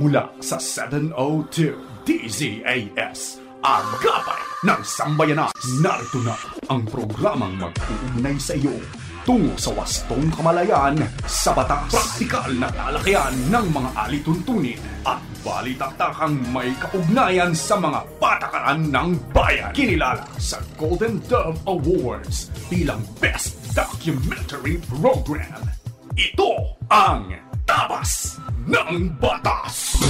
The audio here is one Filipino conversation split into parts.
mula sa 702 DZAS, Agapay ng Sambayanan. Narito na ang programang mag-uugnay sa iyo tungo sa wastong kamalayan sa batas. Praktikal na talakayan ng mga alituntunin at balitaktakang may kaugnayan sa mga patakaran ng bayan. Kinilala sa Golden Dove Awards bilang Best Documentary Program. Ito ang Tabas ng Batas!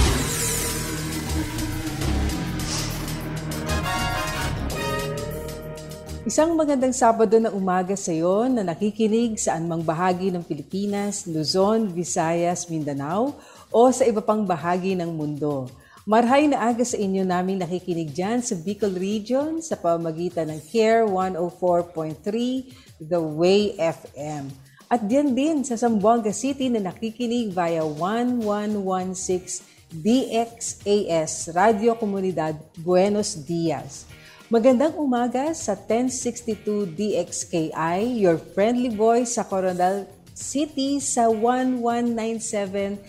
Isang magandang Sabado na umaga sa iyo na nakikinig sa anumang bahagi ng Pilipinas, Luzon, Visayas, Mindanao o sa iba pang bahagi ng mundo. Marhay na aga sa inyo naming nakikinig dyan sa Bicol Region sa pamamagitan ng CARE 104.3 The Way FM. At diyan din sa Zamboanga City na nakikinig via 1116 DXAS Radio Comunidad Buenos Dias. Magandang umaga sa 1062 DXKI, your friendly voice sa Coronadal City sa 1197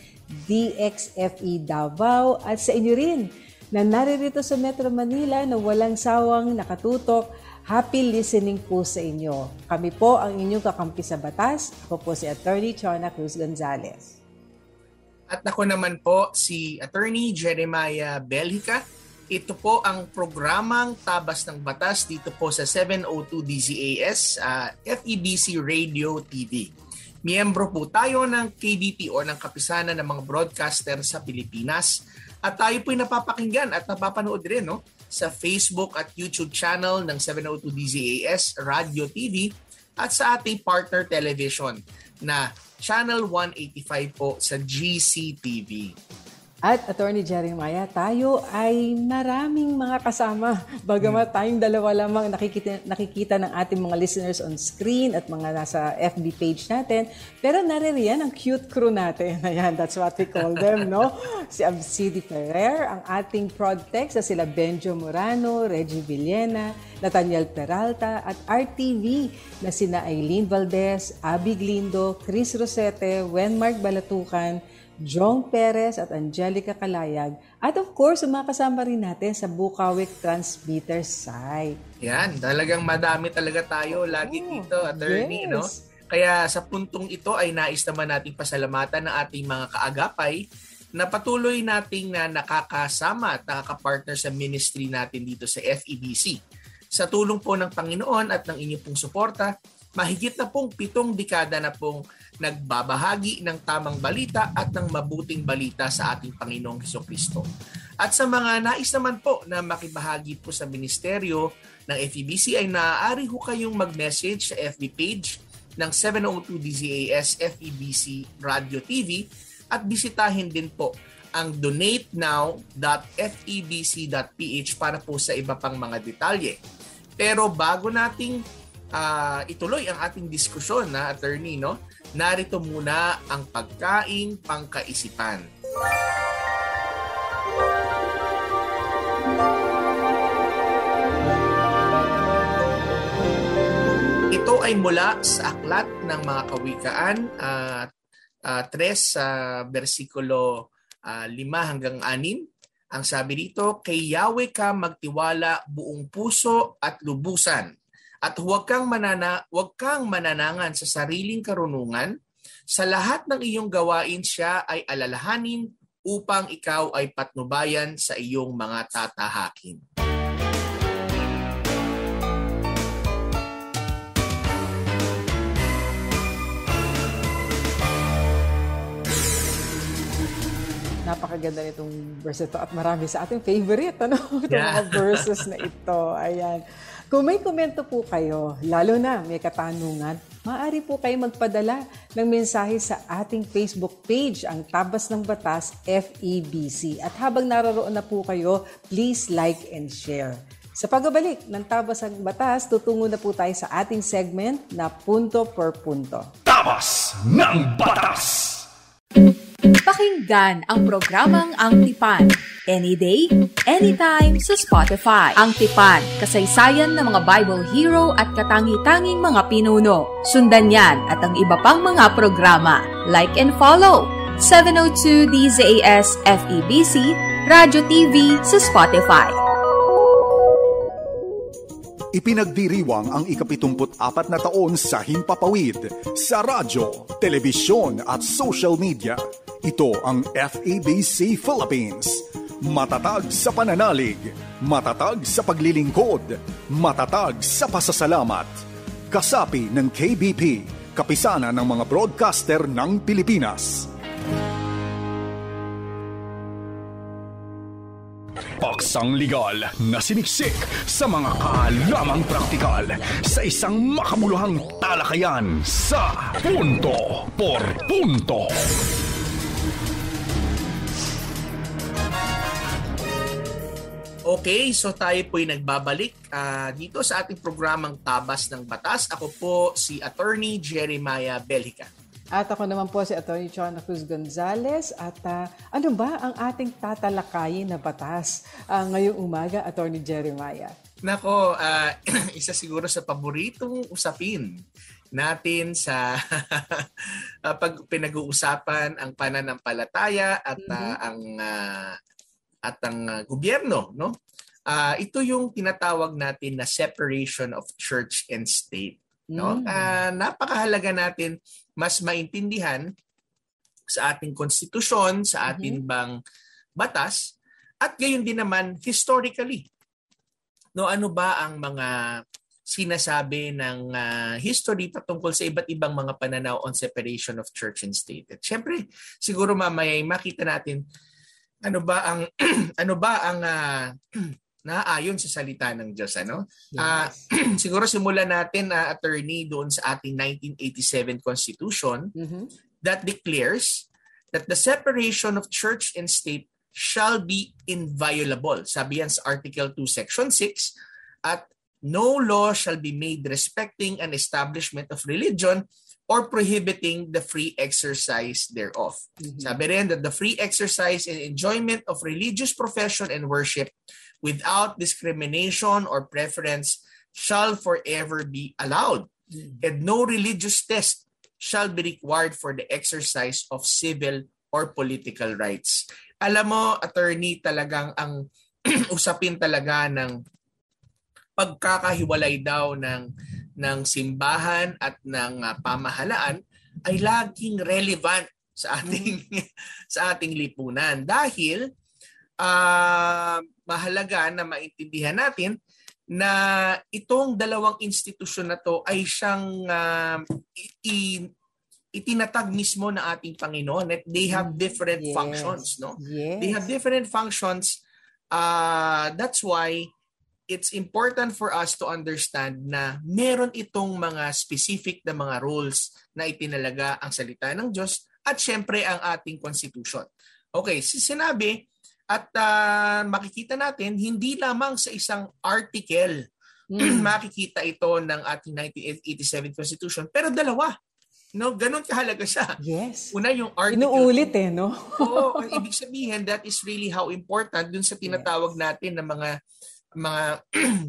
DXFE Davao at sa inyo rin na naririto sa Metro Manila na walang sawang nakatutok. Happy listening po sa inyo. Kami po ang inyong kakampi sa batas. Ako po si Attorney Chona Cruz Gonzalez. At ako naman po si Attorney Jeremiah Belhica. Ito po ang programang Tabas ng Batas dito po sa 702 DZAS, FEBC Radio TV. Miyembro po tayo ng KBP o ng Kapisanan ng mga Broadcaster sa Pilipinas. At tayo po'y napapakinggan at napapanood rin sa Facebook at YouTube channel ng 702 DZAS Radio TV at sa ating partner television na Channel 185 po sa GCTV. At Attorney Jeremiah, tayo ay maraming mga kasama. Bagamat tayong dalawa lamang nakikita ng ating mga listeners on screen at mga nasa FB page natin. Pero naririyan ang cute crew natin. Ayan, that's what we call them, no? Si Absidi Ferrer, ang ating Prodtex, na sila Benjo Morano, Reggie Villena, Nathaniel Peralta, at RTV na sina Aileen Valdez, Abby Glindo, Chris Rosete, Wenmark Balatukan, Jong Perez at Angelica Kalayag. At of course, sumakasama rin natin sa Bukawik Transmitter site. Yan, talagang madami talaga tayo lagi dito, Attorney, yes. No? Kaya sa puntong ito ay nais naman nating pasalamatan ng ating mga kaagapay na patuloy nating nakakasama at nakakapartner sa ministry natin dito sa FEBC. Sa tulong po ng Panginoon at ng inyong pong suporta, mahigit na pong 7 dekada na pong nagbabahagi ng tamang balita at ng mabuting balita sa ating Panginoong Hesukristo. At sa mga nais naman po na makibahagi po sa ministeryo ng FEBC ay maaari ho kayong mag-message sa FB page ng 702 DZAS FEBC Radio TV at bisitahin din po ang donatenow.febc.ph para po sa iba pang mga detalye. Pero bago nating ituloy ang ating diskusyon na Attorney, no? Narito muna ang pagkaing pangkaisipan. Ito ay mula sa aklat ng mga kawikaan 3 sa versikulo 5 hanggang 6. Ang sabi dito, kay Yahweh ka magtiwala buong puso at lubusan. At huwag kang mananangan sa sariling karunungan. Sa lahat ng iyong gawain siya ay alalahanin upang ikaw ay patnubayan sa iyong mga tatahakin. Napakaganda nitong verse ito at marami sa ating favorite, itong mga verses na ito. Ayan. Kung may komento po kayo, lalo na may katanungan, maaari po kayo magpadala ng mensahe sa ating Facebook page, ang Tabas ng Batas FEBC. At habang naroon na po kayo, please like and share. Sa pagbabalik ng Tabas ng Batas, tutungo na po tayo sa ating segment na Punto per Punto. Tabas ng Batas! Pakinggan ang programang Ang Tipan. Any day, anytime sa Spotify. Ang Tipan, kasaysayan ng mga Bible hero at katangi-tanging mga pinuno. Sundan yan at ang iba pang mga programa. Like and follow. 702 DZAS FEBC, Radyo TV sa Spotify. Ipinagdiriwang ang ika-74 na taon sa Himpapawid sa radyo, telebisyon at social media. Ito ang FEBC Philippines. Matatag sa pananalig, matatag sa paglilingkod, matatag sa pasasalamat. Kasapi ng KBP, kapisanan ng mga broadcaster ng Pilipinas. Paksang legal na siniksik sa mga kaalamang praktikal sa isang makabuluhang talakayan sa Punto por Punto. Okay, so tayo po'y nagbabalik dito sa ating programang Tabas ng Batas. Ako po si Attorney Jeremiah Belhica. At ako naman po si Atty. Chona Cruz Gonzales. At ano ba ang ating tatalakayin na batas ngayong umaga, Atty. Jeremiah? Nako, isa siguro sa paboritong usapin natin sa pag pinag-uusapan ang pananampalataya at ang gobyerno, no? Ito yung tinatawag natin na separation of church and state, no? Napakahalaga natin mas maintindihan sa ating konstitusyon, sa ating bang batas, at gayon din naman historically. No, ano ba ang mga sinasabi ng history patungkol sa iba't ibang mga pananaw on separation of church and state? At syempre, siguro mamaya makita natin ano ba ang naayon sa salita ng Diyos, ano? Yes. Siguro simulan natin, attorney, doon sa ating 1987 Constitution that declares that the separation of church and state shall be inviolable. Sabi yan sa Article 2, Section 6, at no law shall be made respecting an establishment of religion or prohibiting the free exercise thereof. Sabi rin that the free exercise and enjoyment of religious profession and worship without discrimination or preference shall forever be allowed, and no religious test shall be required for the exercise of civil or political rights. Alam mo, attorney, talagang ang usapin talaga ng pagkakahiwalay daw ng simbahan at ng pamahalaan ay laging relevant sa ating lipunan, dahil mahalaga na maintindihan natin na itong dalawang institusyon na to ay siyang itinatag mismo na ating Panginoon, at they have different functions, no? Yes. They have different functions. That's why it's important for us to understand na meron itong mga specific na mga rules na itinalaga ang salita ng Diyos at syempre ang ating constitution. Okay, sinabi at makikita natin hindi lamang sa isang article makikita ito ng ating 1987 Constitution, pero dalawa. No, ganun kahalaga siya. Yes. Una yung article. Inuulit no? Oo, ang ibig sabihin, that is really how important dun sa tinatawag natin na mga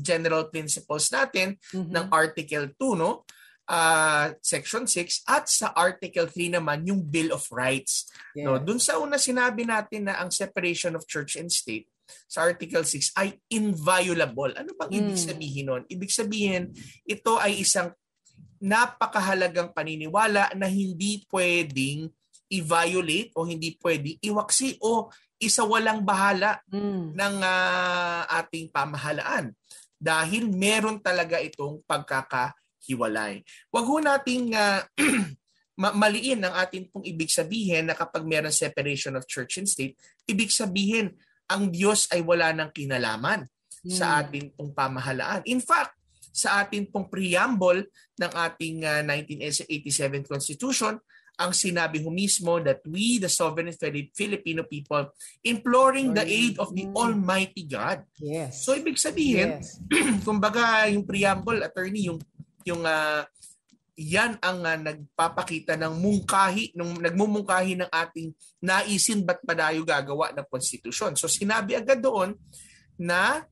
general principles natin ng Article 2, no? Section 6, at sa Article 3 naman yung Bill of Rights. Yeah. No, dun sa una sinabi natin na ang separation of church and state sa Article 6 ay inviolable. Ano bang ibig sabihin nun? Ibig sabihin, ito ay isang napakahalagang paniniwala na hindi pwedeng i-violate o hindi pwedeng iwaksi o isawalang bahala ng ating pamahalaan, dahil meron talaga itong pagkakahiwalay. Huwag ho nating maliin ang ating pong ibig sabihin na kapag meron separation of church and state, ibig sabihin ang Diyos ay wala ng kinalaman sa ating pong pamahalaan. In fact, sa ating pong preamble ng ating 1987 Constitution, ang sinabi ho mismo that we, the sovereign Filipino people, imploring the aid of the Almighty God. Yes. So ibig sabihin, kumbaga yung preamble, attorney, yung yan ang nagpapakita ng nagmumungkahi ng ating naisin ba't padayo gagawa ng konstitusyon. So sinabi agad doon na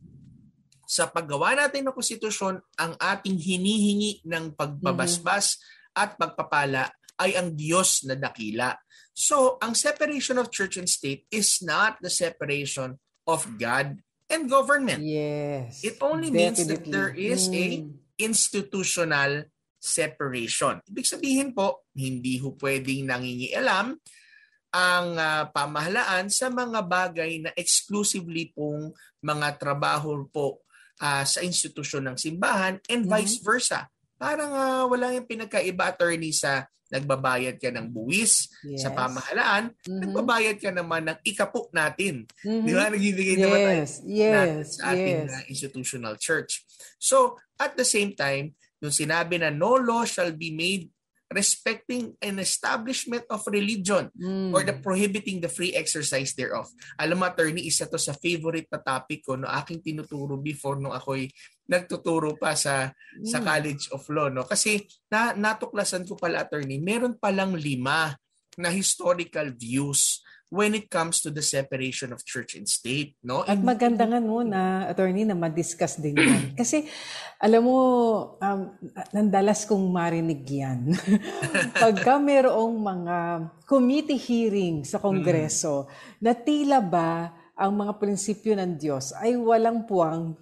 sa paggawa natin ng konstitusyon, ang ating hinihingi ng pagbabasbas at pagpapala ay ang Diyos na dakila. So, ang separation of church and state is not the separation of God and government. Yes. It only means that definitely. there is a institutional separation. Ibig sabihin po, hindi ho pwedeng nangingialam ang pamahalaan sa mga bagay na exclusively pong mga trabaho po sa institusyon ng simbahan and vice versa. Parang wala yung pinagkaiba, attorney, sa nagbabayad ka ng buwis sa pamahalaan, nagbabayad ka naman ng ikapo natin. Di ba? Nagbibigay naman tayo natin sa ating institutional church. So, at the same time, yung sinabi na no law shall be made respecting an establishment of religion or the prohibiting the free exercise thereof. Alam mo, attorney, isa to sa favorite na topic ko no aking tinuturo before nung ako'y nagtuturo pa sa College of Law. No? Kasi natuklasan ko pala, attorney, meron palang 5 na historical views when it comes to the separation of church and state. No? At maganda nga na, attorney, na ma-discuss din yan. Kasi, alam mo, nandalas kong marinig yan. Pagka mayroong mga committee hearing sa Kongreso, na tila ba ang mga prinsipyo ng Diyos ay walang puwang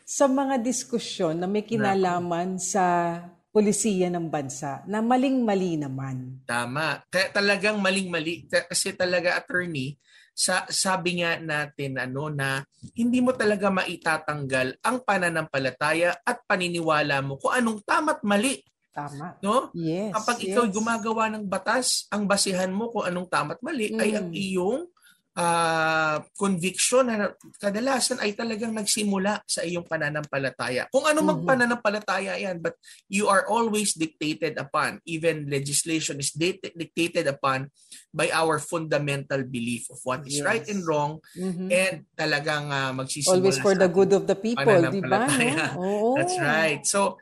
sa mga diskusyon na may kinalaman sa polisiya ng bansa na maling-mali naman. Tama. Kaya talagang maling-mali. Kasi talaga, attorney, sabi nga natin na hindi mo talaga maitatanggal ang pananampalataya at paniniwala mo kung anong tama't mali. Tama. No? Yes. Kapag ikaw gumagawa ng batas, ang basihan mo kung anong tama't mali ay ang iyong conviction na kadalasan ay talagang nagsimula sa iyong pananampalataya. Kung ano mang pananampalataya yan, but you are always dictated upon, even legislation is dictated upon by our fundamental belief of what is right and wrong, and talagang magsisimula always for the good of the people, di ba? No? That's right. So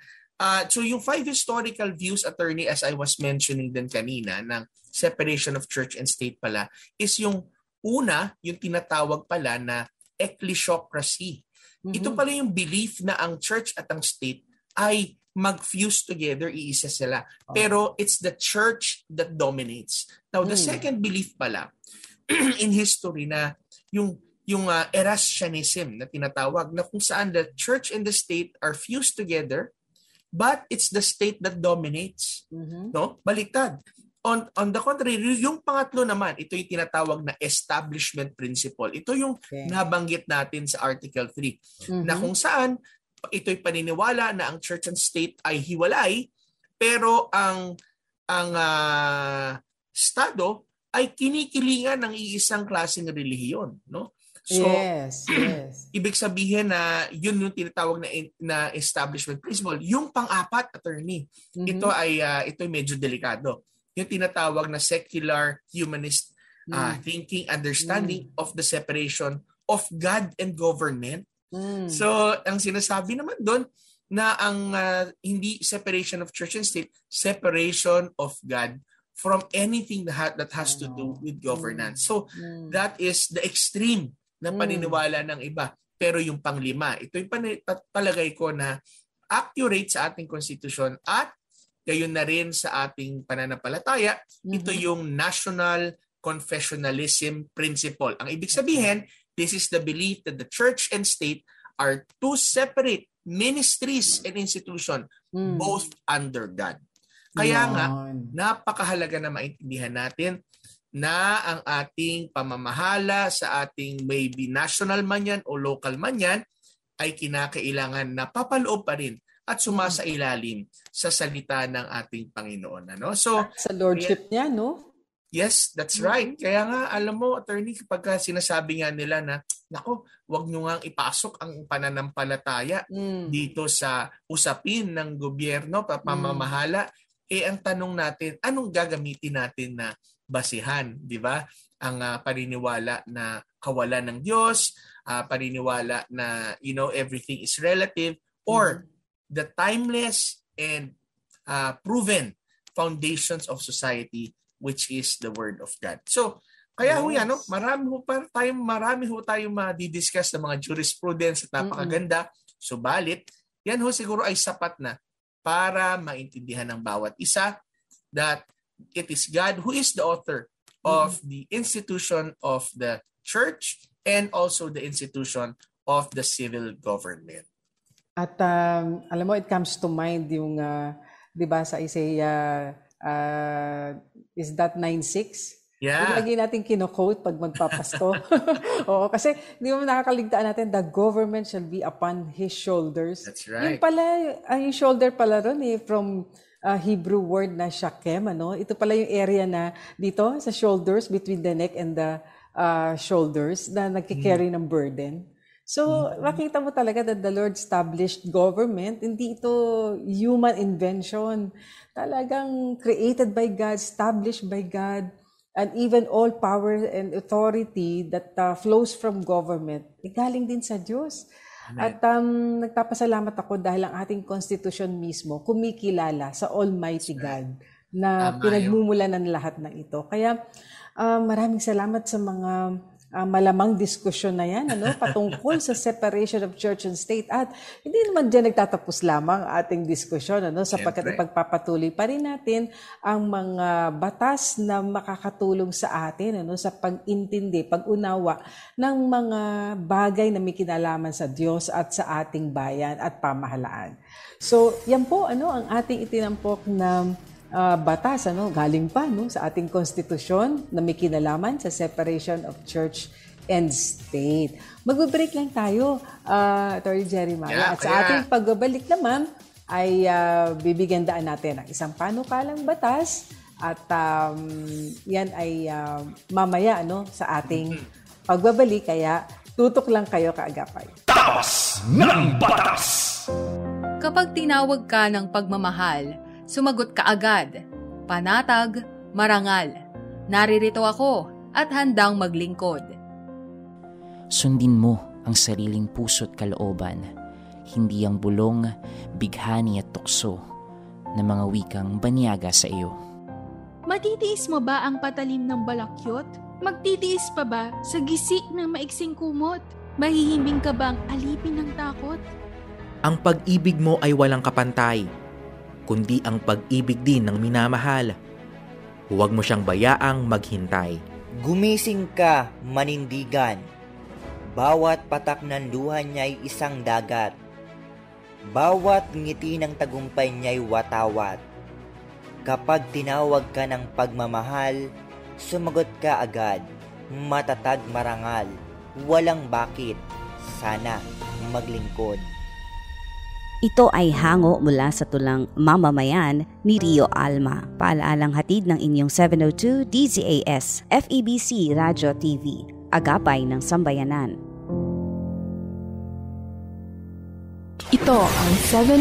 yung 5 historical views, attorney, as I was mentioning din kanina, ng separation of church and state pala, is yung una, yung tinatawag pala na ecclesiocracy. Ito pala yung belief na ang church at ang state ay mag-fuse together, iisa sila. Pero it's the church that dominates. Now, the second belief pala in history na yung Erastianism na tinatawag, na kung saan the church and the state are fused together, but it's the state that dominates. No? Baliktad. On the contrary, yung pangatlo naman, ito yung tinatawag na establishment principle. Ito yung nabanggit natin sa Article 3, na kung saan ito'y paniniwala na ang church and state ay hiwalay, pero ang Estado ay kinikilingan ng iisang klaseng relihiyon. No? So, ibig sabihin na yun yung tinatawag na establishment principle. Yung pang-apat, attorney, ito'y medyo delikado. Yung tinatawag na secular humanist thinking, understanding of the separation of God and government. So, ang sinasabi naman doon na ang hindi separation of church and state, separation of God from anything that has to do with governance. So, that is the extreme na paniniwala ng iba. Pero yung panglima, ito yung palagay ko na accurate sa ating konstitusyon at gayon na rin sa ating pananampalataya, ito yung national confessionalism principle. Ang ibig sabihin, this is the belief that the church and state are two separate ministries and institutions, both under God. Kaya nga, napakahalaga na maintindihan natin na ang ating pamamahala sa ating maybe national man yan o local man yan ay kinakailangan na papaloob pa rin at sumasailalim sa salita ng ating Panginoon. Ano? So, sa lordship niya, no? Yes, that's right. Kaya nga, alam mo, attorney, kapag sinasabi nga nila na, nako, wag nyo nga ipasok ang pananampalataya dito sa usapin ng gobyerno, pamamahala, ang tanong natin, anong gagamitin natin na basihan, di ba? Ang paniniwala na kawalan ng Diyos, paniniwala na, everything is relative, or the timeless and proven foundations of society, which is the Word of God. So, kaya marami ho tayong madidiscuss ng mga jurisprudence at napakaganda. Subalit, yan siguro ay sapat na para maintindihan ng bawat isa that it is God who is the author of the institution of the church and also the institution of the civil government. At alam mo, it comes to mind yung, di ba sa Isaiah, is that 9:6? Yeah. Yung lagi natin kino-quote pag magpapasko. Oo, kasi di mo nakakaligtaan natin, the government shall be upon his shoulders. That's right. Yung pala, yung shoulder pala ron from Hebrew word na shakem, ano? Ito pala yung area na dito sa shoulders, between the neck and the shoulders, na nagkikarry ng burden. So, makita mo talaga that the Lord established government. Hindi ito human invention. Talagang created by God, established by God. And even all power and authority that flows from government, galing din sa Diyos. Amen. At nagpapasalamat ako dahil ang ating constitution mismo kumikilala sa Almighty God na pinagmumulan ng lahat ng ito. Kaya maraming salamat sa mga malamang diskusyon na yan, ano, patungkol sa separation of church and state. At hindi naman dyan nagtatapos lamang ating diskusyon, ano, sapagkat ipagpapatuloy pa rin natin ang mga batas na makakatulong sa atin, ano, sa pag-intindi, pag-unawa ng mga bagay na may kinalaman sa Diyos at sa ating bayan at pamahalaan. So, yan po, ano, ang ating itinampok na batas, ano, galing pa, no, sa ating konstitusyon na may kinalaman sa separation of church and state. Magbe-break lang tayo, Attorney Jeremiah. At sa ating pagbabalik naman ay bibigyan daan natin ang isang panukalang batas at yan ay mamaya, ano, sa ating pagbabalik. Kaya tutok lang kayo, kaagapay. Taos ng batas! Kapag tinawag ka ng pagmamahal, sumagot ka agad, panatag, marangal. Naririto ako at handang maglingkod. Sundin mo ang sariling puso't kalooban, hindi ang bulong, bighani at tukso ng mga wikang banyaga sa iyo. Matitiis mo ba ang patalim ng balakyot? Magtitiis pa ba sa gisik ng maiksing kumot? Mahihimbing ka bang alipin ng takot? Ang pag-ibig mo ay walang kapantay, kundi ang pag-ibig din ng minamahal. Huwag mo siyang bayaang maghintay. Gumising ka, manindigan. Bawat patak ng luha niya'y isang dagat. Bawat ngiti ng tagumpay niya'y watawat. Kapag tinawag ka ng pagmamahal, sumagot ka agad. Matatag, marangal. Walang bakit. Sana maglingkod. Ito ay hango mula sa tulang Mamamayan ni Rio Alma. Paalaalang hatid ng inyong 702 DZAS FEBC Radio TV, Agapay ng Sambayanan. Ito ang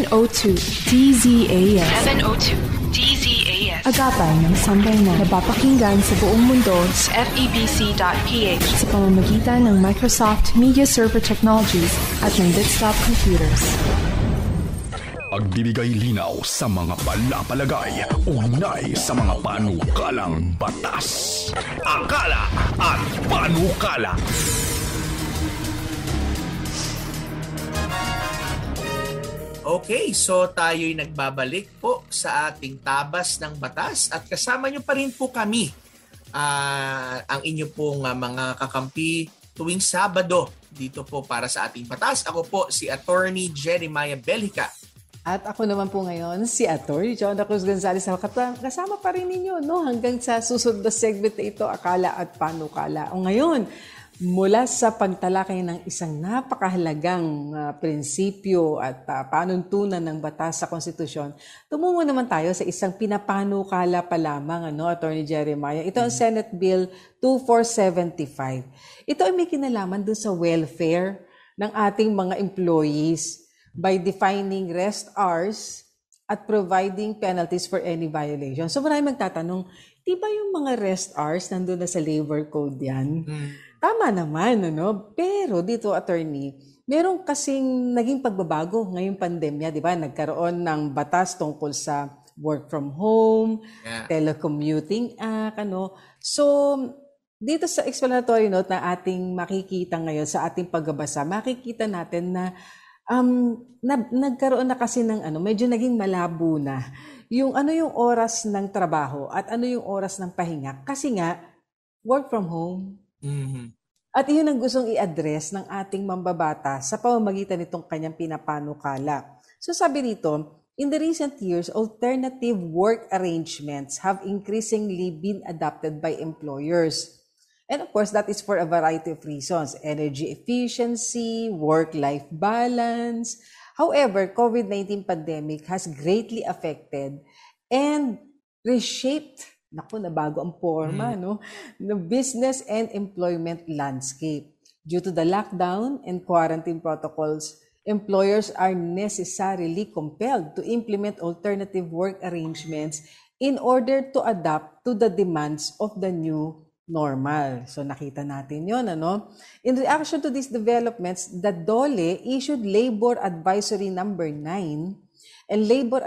702 DZAS. 702 DZAS. Agapay ng Sambayanan. Napapakinggan sa buong mundo sa FEBC.ph sa pamamagitan ng Microsoft Media Server Technologies at ng Desktop Computers. Pagbibigay linaw sa mga palapalagay, ugnay sa mga panukalang batas. Akala at panukala. Okay, so tayo'y nagbabalik po sa ating tabas ng batas at kasama nyo pa rin po kami, ang inyo pong mga kakampi tuwing Sabado dito po para sa ating batas. Ako po si Attorney Jeremiah Belhica. At ako naman po ngayon, si Atty. Jonah Cruz Gonzales. Kasama pa rin ninyo, no? Hanggang sa susunod na segment na ito, Akala at Panukala. O ngayon, mula sa pagtalakay ng isang napakahalagang prinsipyo at panuntunan ng batas sa konstitusyon, tumungo naman tayo sa isang pinapanukala pa lamang, ano, Atty. Jeremiah. Ito ang Senate Bill 2475. Ito ay may kinalaman doon sa welfare ng ating mga employees by defining rest hours at providing penalties for any violation. So maraming magtatanong, di ba yung mga rest hours nandun na sa labor code yan? Tama naman, ano? Pero dito, attorney, meron kasing naging pagbabago ngayong pandemya, di ba? Nagkaroon ng batas tungkol sa work from home, telecommuting act, ano? So, dito sa explanatory note na ating makikita ngayon sa ating pagbabasa, makikita natin na nagkaroon na kasi ng medyo naging malabo na yung yung oras ng trabaho at yung oras ng pahinga kasi nga work from home. Mhm. At iyon ang gustong i-address ng ating mambabata sa pamamagitan nitong kanyang pinapanukala. So sabi rito, in the recent years, alternative work arrangements have increasingly been adopted by employers. And of course, that is for a variety of reasons. Energy efficiency, work-life balance. However, COVID-19 pandemic has greatly affected and reshaped, nabago ang forma, the business and employment landscape. Due to the lockdown and quarantine protocols, employers are necessarily compelled to implement alternative work arrangements in order to adapt to the demands of the new normal. So nakita natin yon, In reaction to these developments, the DOLE issued Labor Advisory Number 9 and Labor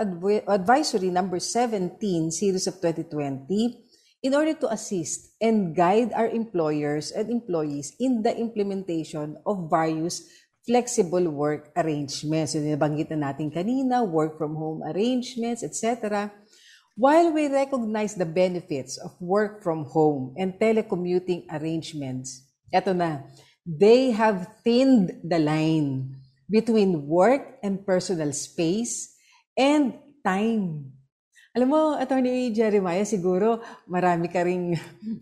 Advisory Number 17 Series of 2020 in order to assist and guide our employers and employees in the implementation of various flexible work arrangements. So nabanggit na natin kanina, work from home arrangements, etc. While we recognize the benefits of work from home and telecommuting arrangements, eto na, they have thinned the line between work and personal space and time. Alam mo, Attorney Jeremiah, siguro marami ka ring,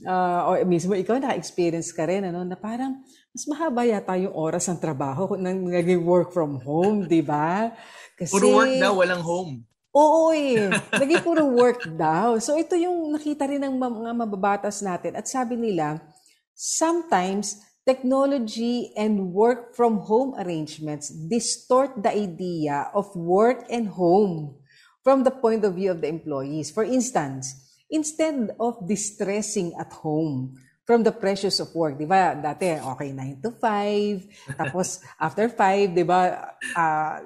o mismo ikaw naka-experience ka rin, na parang mas mahaba yata yung oras ng trabaho kung naging work from home, di ba? Kasi, puro work daw, walang home. Oo naging puro work daw. So ito yung nakita rin ng mga mababatas natin. At sabi nila, sometimes technology and work from home arrangements distort the idea of work and home from the point of view of the employees. For instance, instead of distressing at home from the pressures of work, di ba? Dati, okay, 9 to 5, tapos after 5, di ba,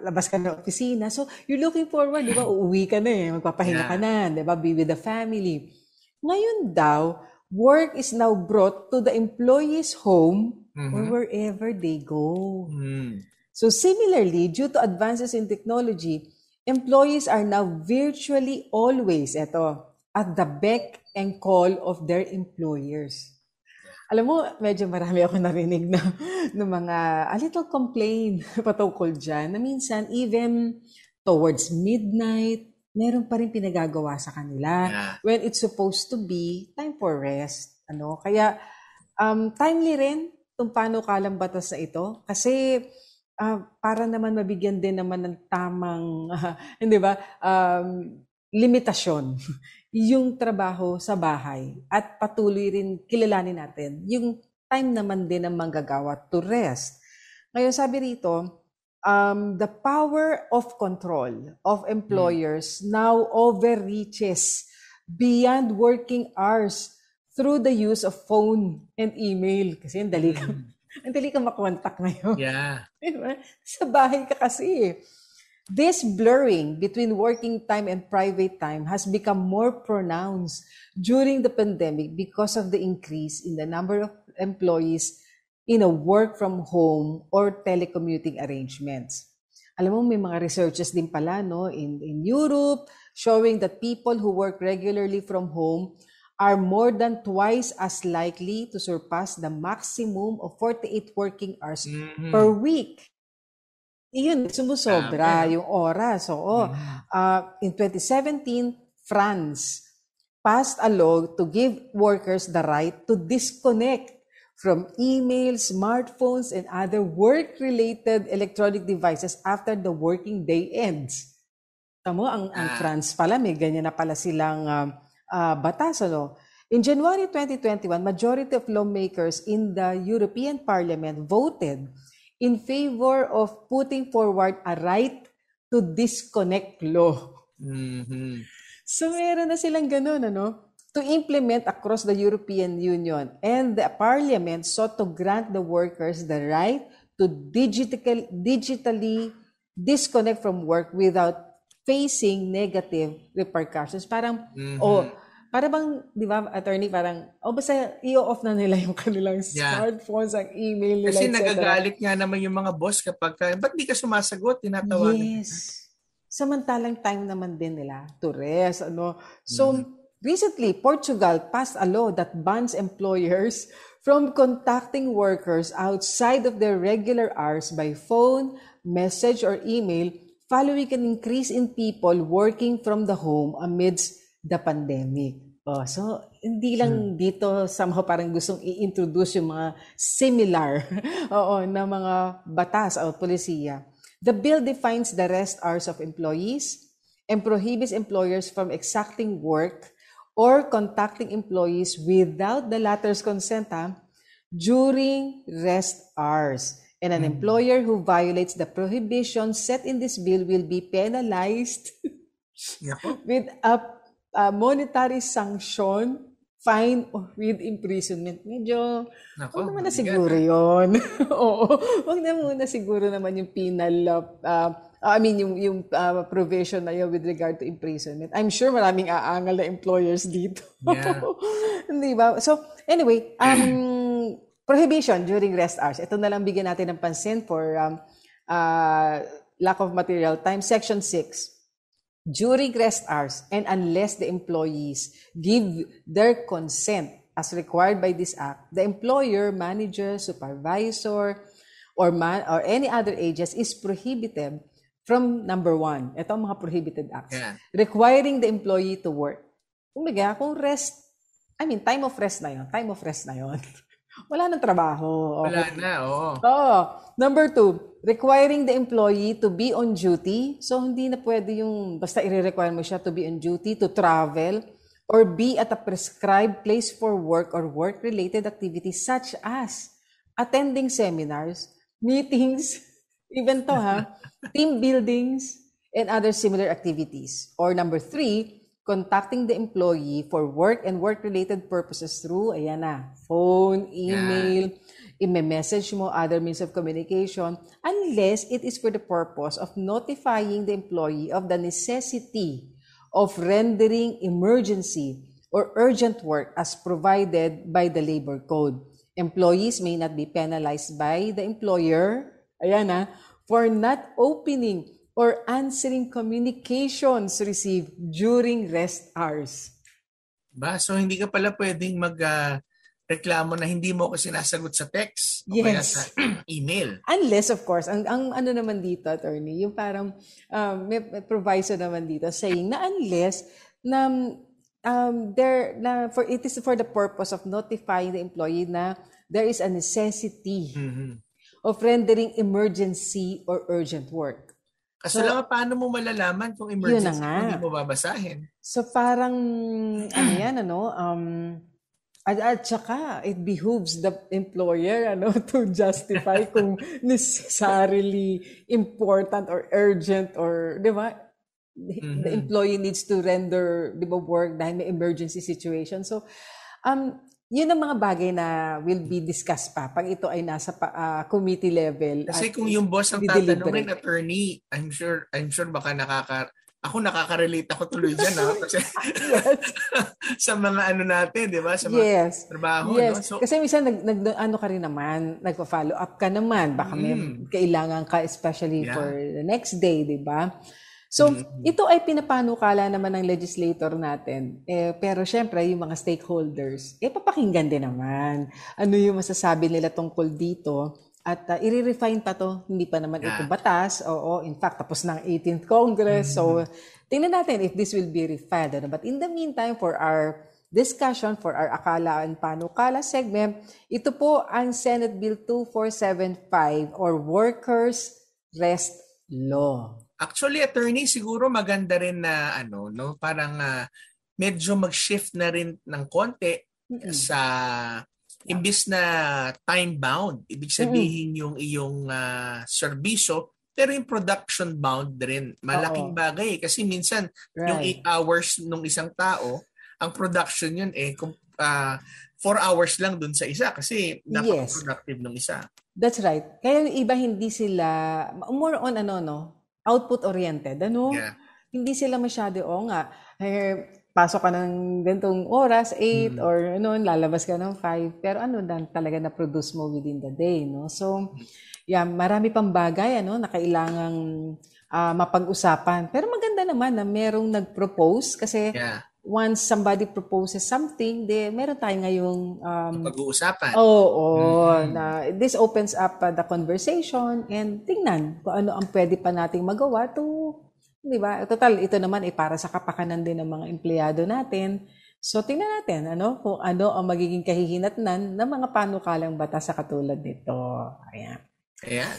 labas ka ng opisina. So, you're looking forward, di ba, uuwi ka na magpapahinga ka na, di ba, be with the family. Ngayon daw, work is now brought to the employee's home or wherever they go. So, similarly, due to advances in technology, employees are now virtually always, at the beck and call of their employers. Alam mo, medyo marami ako narinig na mga a little complaint patungkol dyan, na minsan even towards midnight, meron pa rin pinagagawa sa kanila when it's supposed to be time for rest. Kaya timely rin itong panukalang batas na ito kasi para naman mabigyan din naman ng tamang, hindi ba, limitasyon yung trabaho sa bahay at patuloy rin kilalanin natin yung time naman din ng manggagawa to rest. Ngayon sabi rito, the power of control of employers now overreaches beyond working hours through the use of phone and email. Kasi ang dali ka makontak ngayon. Yeah. Sa bahay ka kasi. This blurring between working time and private time has become more pronounced during the pandemic because of the increase in the number of employees in a work from home or telecommuting arrangements. Alam mo, may mga researches din pala in Europe showing that people who work regularly from home are more than twice as likely to surpass the maximum of 48 working hours per week. Iyon, sumusobra yung oras. So, in 2017, France passed a law to give workers the right to disconnect from email, smartphones, and other work-related electronic devices after the working day ends. Tamo, ang France pala, may ganyan na pala silang batas. In January 2021, majority of lawmakers in the European Parliament voted in favor of putting forward a right to disconnect law. So meron na silang ganun, to implement across the European Union. And the Parliament sought to grant the workers the right to digitally disconnect from work without facing negative repercussions. Parang, para bang, di ba, attorney, parang, basta i-off na nila yung kanilang smartphones, ang email nila, kasi etc. nagagalit nga naman yung mga boss kapag, ba't di ka sumasagot, tinatawagan. Yes. Samantalang time naman din nila to rest. So, Recently, Portugal passed a law that bans employers from contacting workers outside of their regular hours by phone, message, or email following an increase in people working from the home amidst the pandemic. So, hindi lang dito somehow parang gustong i-introduce yung mga similar na mga batas o polisiya. The bill defines the rest hours of employees and prohibits employers from exacting work or contacting employees without the latter's consent during rest hours. And an employer who violates the prohibition set in this bill will be penalized with a monetary sanction, fine, or with imprisonment. Medyo, wag naman na siguro yun. Oo, wag na muna siguro naman yung penal, yung provision na yun with regard to imprisonment. I'm sure maraming aangal na employers dito. Yeah. Hindi ba? So, anyway, prohibition during rest hours. Ito na lang bigyan natin ng pansin for lack of material time. Section 6. During rest hours and unless the employees give their consent as required by this act, the employer, manager, supervisor, or any other agents is prohibited from number 1. Ito ang mga prohibited acts. Yeah. Requiring the employee to work. Kung time of rest na yun. Wala nang trabaho. Wala na, oo. Number 2, requiring the employee to be on duty. So, hindi na pwede yung basta i-require mo siya to be on duty, to travel, or be at a prescribed place for work or work-related activities such as attending seminars, meetings, even team buildings, and other similar activities. Or number 3, contacting the employee for work and work-related purposes through, phone, email, i-message mo, other means of communication, unless it is for the purpose of notifying the employee of the necessity of rendering emergency or urgent work as provided by the labor code. Employees may not be penalized by the employer, for not opening or answering communications received during rest hours. So hindi ka pala pwedeng reklamo na hindi mo ko sinasagot sa text o kaya sa email. Unless, of course, ang ano naman dito, attorney, yung parang may proviso naman dito saying na unless it is for the purpose of notifying the employee na there is a necessity of rendering emergency or urgent work. Kasi lang, paano mo malalaman kung emergency hindi mo babasahin? So parang, at saka, it behooves the employer to justify kung necessarily important or urgent or, di ba? The employee needs to render, di ba, work dahil may emergency situation. So, yun ang mga bagay na will be discussed pa pag ito ay nasa committee level. Kasi kung yung boss ang tatanungin, attorney, I'm sure baka nakaka-relate ako tuloy dyan. Kasi sa mga natin, di ba? Sa mga trabaho. Yes. No? So, kasi minsan ka rin naman, nagpa-follow up ka naman. Baka may kailangan ka especially for the next day, di ba? So, ito ay pinapanukala naman ng legislator natin. Pero syempre, yung mga stakeholders, papakinggan din naman. Ano yung masasabi nila tungkol dito? At i-refine pa to, hindi pa naman ito batas. Oo, in fact, tapos ng 18th Congress. So, tingnan natin if this will be refined. But in the meantime, for our discussion, for our Akala and Panukala segment, ito po ang Senate Bill 2475 or Workers' Rest Law. Actually, attorney, siguro maganda rin na parang medyo mag-shift na rin ng konti sa imbis na time-bound. Ibig sabihin yung iyong serbisyo, pero yung production-bound rin. Malaking bagay kasi minsan yung 8 hours ng isang tao, ang production yun 4 hours lang dun sa isa kasi napaka-productive ng isa. That's right. Kaya yung iba hindi sila, more on output-oriented. Hindi sila masyado, pasok ka ng gantong oras, 8, or lalabas ka ng 5, pero talaga na-produce mo within the day, no? So, marami pang bagay, na kailangang mapag-usapan. Pero maganda naman na merong nag-propose kasi once somebody proposes something, meron tayo ngayong pag-uusapan. Na this opens up the conversation and tingnan kung ano ang pwede pa nating magawa to, di ba? Total, ito naman ay para sa kapakanan din ng mga empleyado natin. So tingnan natin kung ano ang magiging kahihinatnan ng mga panukalang batas sa katulad nito. Ayan.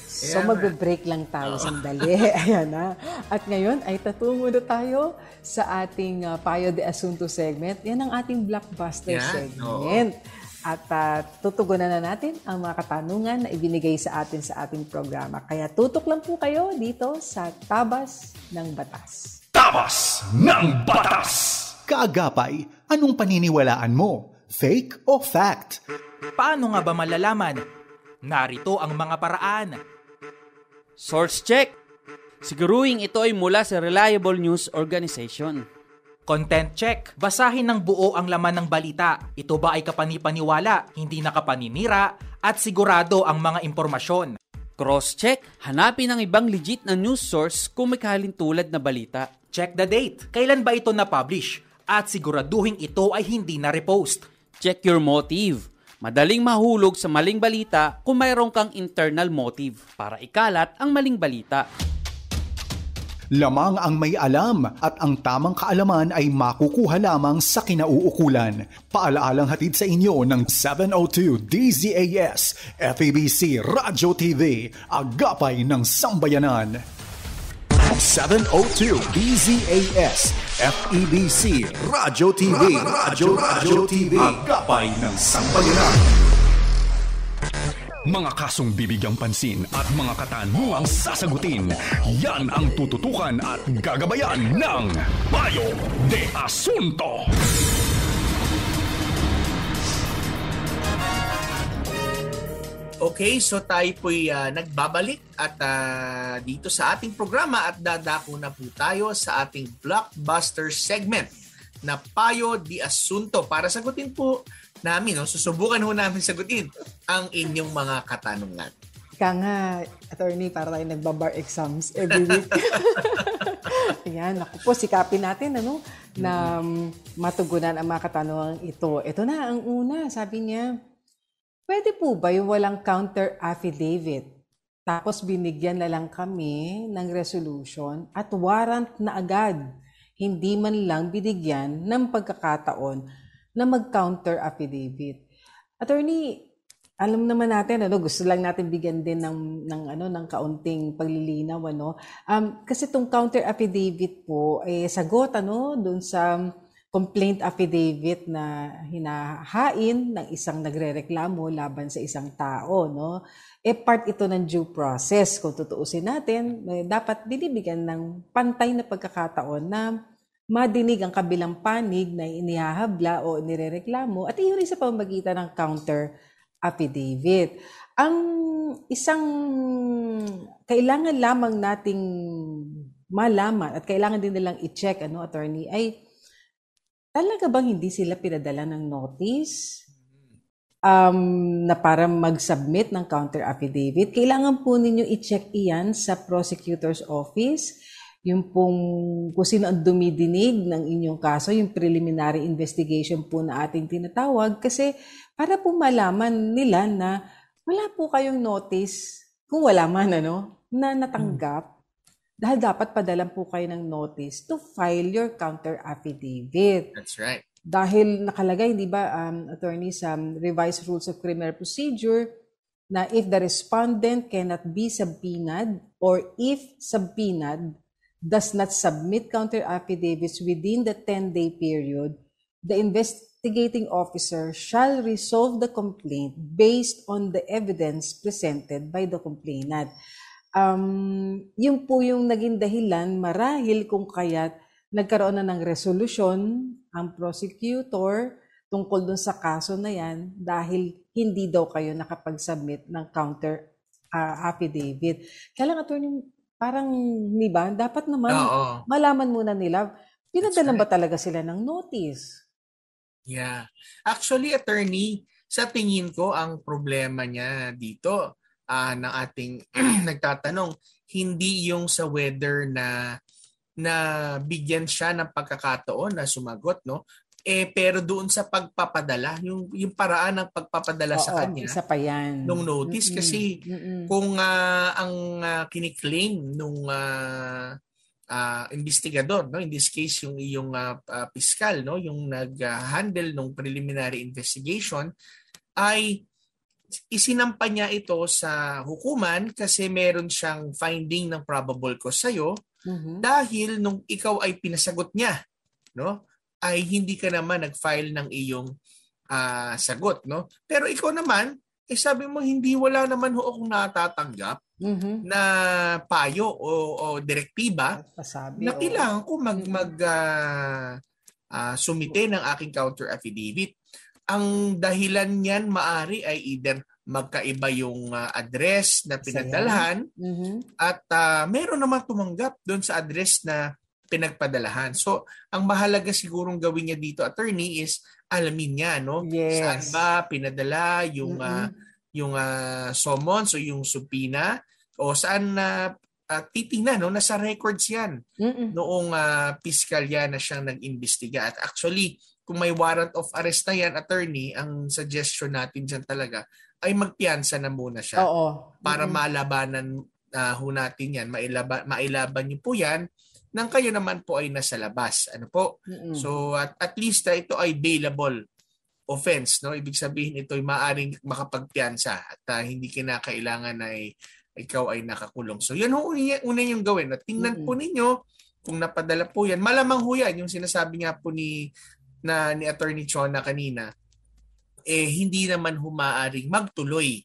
So magbe-break lang tayo sandali. Ayan na. At ngayon ay tatungo na tayo sa ating Payo de Asunto segment. Yan ang ating blockbuster segment. At tutugunan na natin ang mga katanungan na ibinigay sa atin sa ating programa. Kaya tutok lang po kayo dito sa Tabas ng Batas. Tabas ng Batas! Kaagapay, anong paniniwalaan mo? Fake o fact? Paano nga ba malalaman? Narito ang mga paraan. Source check. Siguruhin ito ay mula sa reliable news organization. Content check. Basahin ng buo ang laman ng balita. Ito ba ay kapanipaniwala, hindi nakapaninira, at sigurado ang mga impormasyon. Cross check. Hanapin ang ibang legit na news source kung may kahalintulad na balita. Check the date. Kailan ba ito na-publish? At siguraduhin ito ay hindi na-repost. Check your motive. Madaling mahulog sa maling balita kung mayroon kang internal motive para ikalat ang maling balita. Lamang ang may alam at ang tamang kaalaman ay makukuha lamang sa kinauukulan. Paalaalang hatid sa inyo ng 702 DZAS, FEBC Radio TV, Agapay ng Sambayanan. 702 DZAS, FEBC Radio TV, Radio TV, Agapay ng Sambayanan. Mga kasong bibigyang pansin at mga katanungang sasagutin, yan ang tututukan at gagabayan ng Payo de Asunto. Okay, so tayo po'y nagbabalik at dito sa ating programa at dadako na po tayo sa ating blockbuster segment na Payo de Asunto para sagutin po namin, susubukan ho namin sagutin ang inyong mga katanungan. Ika nga, attorney, para tayo nagbabar exams every week. Ayan, ako po, sikapin natin na matugunan ang mga katanungan ito. Ito na, ang una, sabi niya, pwede po ba yung walang counter affidavit? Tapos binigyan na lang kami ng resolution at warrant na agad. Hindi man lang binigyan ng pagkakataon na mag-counter affidavit. Attorney, alam naman natin, gusto lang natin bigyan din ng kaunting paglilinaw, kasi itong counter affidavit po ay sagot doon sa complaint affidavit na hinahain ng isang nagrereklamo laban sa isang tao, part ito ng due process. Kung tutuusin natin, dapat binibigyan ng pantay na pagkakataon na madinig ang kabilang panig na inihahabla o inirereklamo at iyon sa pamamagitan ng counter affidavit. Ang isang kailangan lamang nating malaman at kailangan din nilang i-check, attorney, ay talaga bang hindi sila pinadala ng notice na para mag-submit ng counter affidavit? Kailangan po ninyo i-check iyan sa prosecutor's office, yung pong kung sino ang dumidinig ng inyong kaso, yung preliminary investigation po na ating tinatawag, kasi para po malaman nila na wala po kayong notice, kung wala man na natanggap, dahil dapat padalan po kayo ng notice to file your counter affidavit. That's right. Dahil nakalagay, di ba, attorney, sa revised rules of criminal procedure na if the respondent cannot be subpoenaed or if subpoenaed does not submit counter affidavits within the 10-day period, the investigating officer shall resolve the complaint based on the evidence presented by the complainant. Yun po yung naging dahilan marahil kung kaya't nagkaroon na ng resolusyon ang prosecutor tungkol dun sa kaso na yan dahil hindi daw kayo nakapag-submit ng counter affidavit. Kaya lang, attorney, parang, di ba, dapat naman malaman muna nila, pinadalan ba talaga sila ng notice? Yeah. Actually, attorney, sa tingin ko, ang problema niya dito, ng ating nagtatanong, hindi yung sa whether na na bigyan siya ng pagkakataon na sumagot, no? Pero doon sa pagpapadala, yung paraan ng pagpapadala sa kanya, isa pa yan. Nung notice. Kasi kung ang kiniklaim nung investigador, no, in this case yung iyong piskal, no, yung nag-handle ng preliminary investigation, ay isinampa niya ito sa hukuman kasi meron siyang finding ng probable cause sa'yo dahil nung ikaw ay pinasagot niya, no, ay hindi ka naman nag-file ng iyong sagot, no? Pero ikaw naman, sabi mo wala naman ho akong natatanggap na payo o direktiba na kailangan ko sumite ng aking counter affidavit. Ang dahilan niyan maari ay either magkaiba yung address na pinagdalhan at meron naman tumanggap doon sa address na pinagpadalahan. So, ang mahalaga sigurong gawin niya dito, attorney, is alamin niya, no? Yes. Saan ba pinadala yung summons o yung subpoena o saan titingnan, no? Nasa records yan noong piskalya na siyang nag-imbestiga. At actually, kung may warrant of arrest na yan, attorney, ang suggestion natin dyan talaga ay magpiyansa na muna siya para malabanan ho natin yan. Mailaban niyo po yan nang kayo naman po ay nasa labas. Ano po? So at least ito ay bailable offense, no? Ibig sabihin ito ay maaaring makapagpiyansa at hindi kinakailangan na ikaw ay nakakulong. So yan ho una yung gawin. At tingnan po ninyo kung napadala po yan. Malamang ho yan yung sinasabi nga po ni Attorney Chona kanina. Hindi naman humaaring magtuloy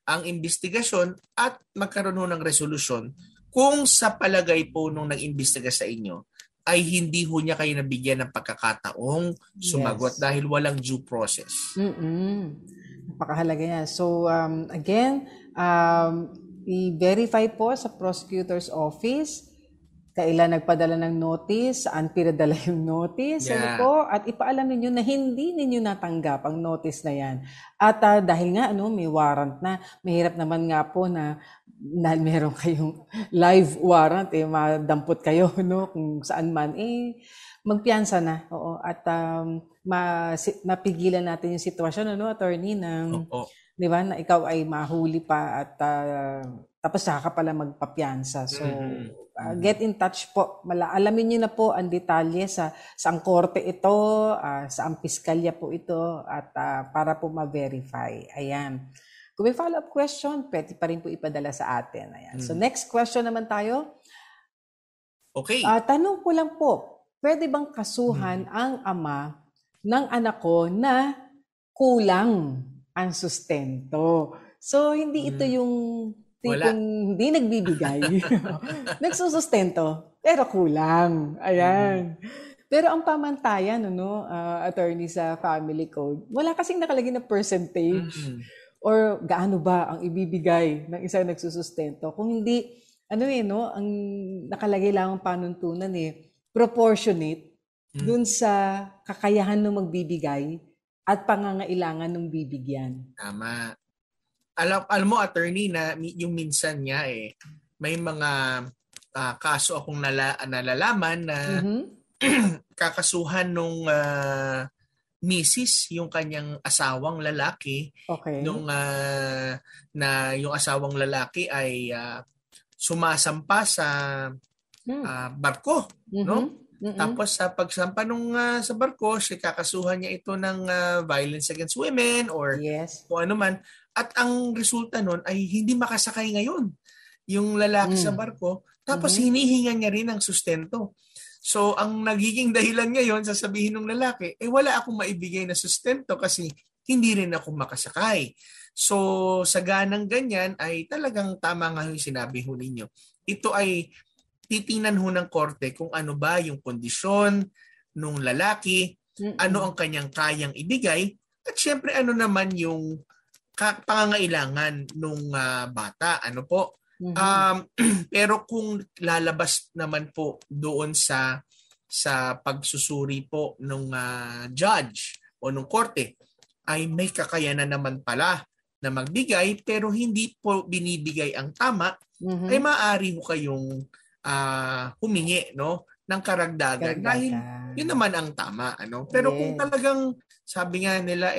ang investigasyon at magkaroon ho ng resolusyon kung sa palagay po nung nag-imbestiga sa inyo ay hindi ho niya kayo nabigyan ng pagkakataong sumagot dahil walang due process. Napakahalaga yan. So again, i-verify po sa prosecutor's office kailan nagpadala ng notice, saan pinadala yung notice, at ipaalam ninyo na hindi ninyo natanggap ang notice na yan. At dahil nga may warrant na, mahirap naman nga po na meron kayong live warrant, madampot kayo, no? Kung saan man, magpiyansa na. At mapigilan natin yung sitwasyon, attorney, di ba, na ikaw ay mahuli pa at tapos saka pala magpapiyansa. So, get in touch po. Alamin niyo na po ang detalye saang korte ito, saang piskalya po ito, at para po ma-verify. Ayan. Kung may follow-up question, pwede pa rin po ipadala sa atin. Ayan. So, next question naman tayo. Okay. Tanong ko lang po, pwede bang kasuhan ang ama ng anak ko na kulang ang sustento? So, hindi ito yung tipong hindi nagbibigay. Nagsusustento, pero kulang. Ayan. Pero ang pamantayan, attorney, sa family code, wala kasing nakalagay na percentage or gaano ba ang ibibigay ng isang nagsusustento. Kung hindi, ang nakalagay lang ang panuntunan proportionate dun sa kakayahan ng magbibigay at pangangailangan ng bibigyan. Tama. Alam mo, attorney, na yung minsan niya may mga kaso akong nalalaman na kakasuhan nung misis yung kanyang asawang lalaki nung na yung asawang lalaki ay sumasampa sa barko, no? Tapos sa pagsampa nung sa barko, kakasuhan niya ito ng violence against women or kung ano man. At ang resulta nun ay hindi makasakay ngayon yung lalaki sa barko. Tapos hinihinga niya rin ang sustento. So ang nagiging dahilan ngayon, sasabihin ng lalaki, wala akong maibigay na sustento kasi hindi rin ako makasakay. So sa ganang ganyan ay talagang tama nga yung sinabi ho ninyo. Ito ay titingnan ho ng korte kung ano ba yung kondisyon ng lalaki, ano ang kanyang kayang ibigay, at syempre ano naman yung pangangailangan nung bata. Ano po? Pero kung lalabas naman po doon sa pagsusuri po nung judge o nung korte ay may kakayanan naman pala na magbigay pero hindi po binibigay ang tama, ay maaari ho kayong humingi, no, ng karagdagan dahil yun naman ang tama, ano. Pero kung talagang sabi nga nila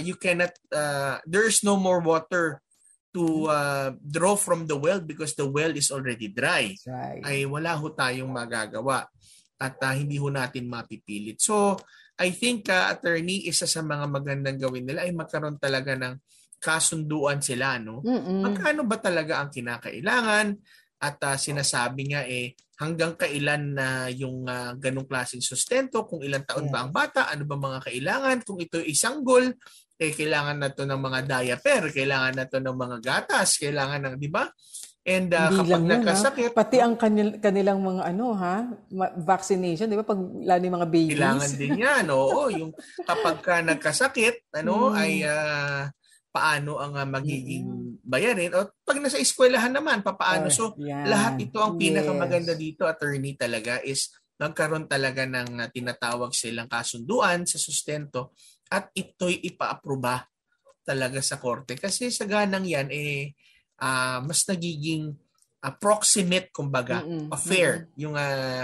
you cannot there's no more water to draw from the well because the well is already dry. Right. Ay wala ho tayong magagawa at hindi ho natin mapipilit. So I think attorney, isa sa mga magandang gawin nila ay magkaroon talaga ng kasunduan sila, no? Magkano ba talaga ang kinakailangan? At sinasabi nga hanggang kailan na yung ganong klaseng sustento, kung ilang taon ba ang bata, ano ba mga kailangan, kung ito isanggol, kailangan na to ng mga diaper, kailangan na to ng mga gatas, kailangan ng, di ba? And kapag nagkasakit, pati ang kanilang mga vaccination, di ba? Pag lalo yung mga babies. Kailangan din yan, oo. Yung kapag ka nagkasakit, ay paano ang magiging bayarin o pag nasa eskwelahan naman paano. So lahat ito ang pinakamaganda dito, attorney, talaga is magkaroon talaga ng tinatawag silang kasunduan sa sustento at ito'y ipa-aproba talaga sa korte kasi sa ganang yan mas nagiging approximate, kumbaga, fair yung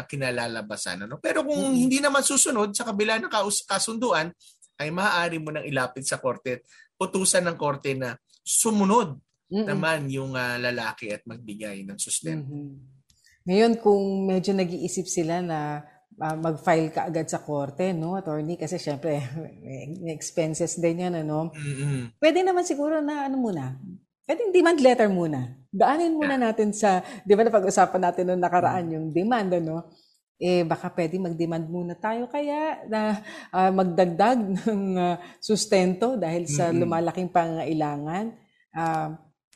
kinalalabasan, ano? Pero kung hindi naman susunod sa kabila ng kasunduan ay maaari mo nang ilapit sa korte, utusan ng korte na sumunod naman yung lalaki at magbigay ng sustento. Ngayon, kung medyo nag-iisip sila na mag-file ka agad sa korte, no, attorney, kasi syempre may expenses din yan, ano. Pwede naman siguro na pwedeng demand letter muna. Daanin muna natin sa, di ba napag-usapan natin noong nakaraan yung demand, ano. Baka pwede mag-demand muna tayo kaya na magdagdag ng sustento dahil sa lumalaking pangangailangan.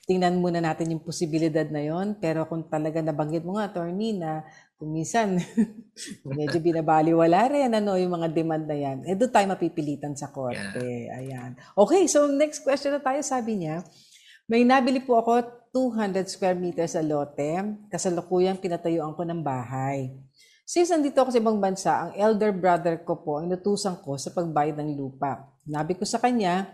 Tingnan muna natin yung posibilidad na yon. Pero kung talaga nabanggit mo nga, attorney, na kung minsan medyo binabaliwala rin yung mga demand na yan, doon tayo mapipilitan sa korte. Ayan. Okay, so next question na tayo. Sabi niya, may nabili po ako 200 square meters sa lote. Kasalukuyang pinatayuan ko ng bahay. Since nandito ako sa ibang bansa, ang elder brother ko po ang inutusan ko sa pagbayad ng lupa. Nabi ko sa kanya,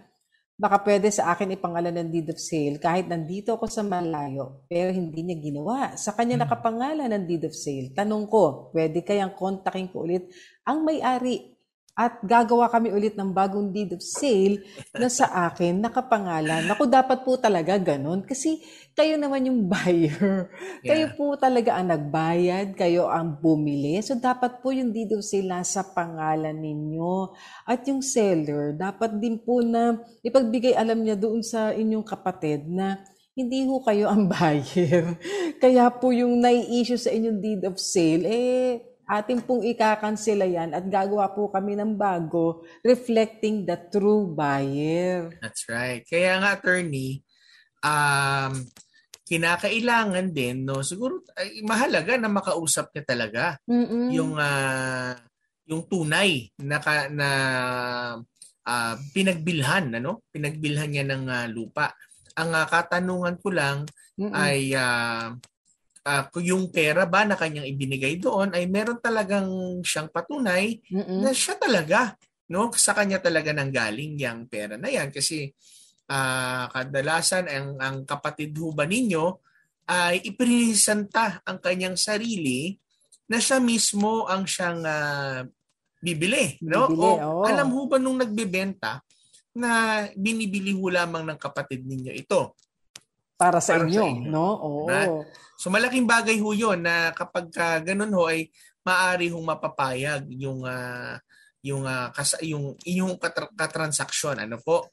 baka pwede sa akin ipangalan ng deed of sale kahit nandito ako sa malayo, pero hindi niya ginawa. Sa kanya nakapangalan ng deed of sale. Tanong ko, pwede kayang kontakin ko ulit ang may-ari at gagawa kami ulit ng bagong deed of sale na sa akin nakapangalan. Naku, dapat po talaga ganun kasi kayo naman yung buyer. Kayo po talaga ang nagbayad, kayo ang bumili. So dapat po yung deed of sale nasa pangalan ninyo. At yung seller, dapat din po na ipagbigay alam niya doon sa inyong kapatid na hindi ho kayo ang buyer. Kaya po yung nai-issue sa inyong deed of sale, atin pong ikakansela yan at gagawa po kami ng bago reflecting the true buyer. That's right. Kaya nga, attorney, kinakailangan din, no, siguro mahalaga na makausap niya talaga yung tunay na pinagbilhan, pinagbilhan niya ng lupa. Ang katanungan ko lang ay yung pera ba na kanyang ibinigay doon ay meron talagang siyang patunay na siya talaga, no, sa kanya talaga nanggaling yung pera na yan kasi kadalasan ang kapatid ho ba ninyo ay ipresenta ang kanyang sarili na siya mismo ang siyang bibili, no? Alam ho ba nung nagbebenta na binibili ho lamang ng kapatid ninyo ito para sa inyo, no? Oo. So malaking bagay ho yun na kapag ganun ho ay maaari hong mapapayag yung inyong katransaksyon, ano po.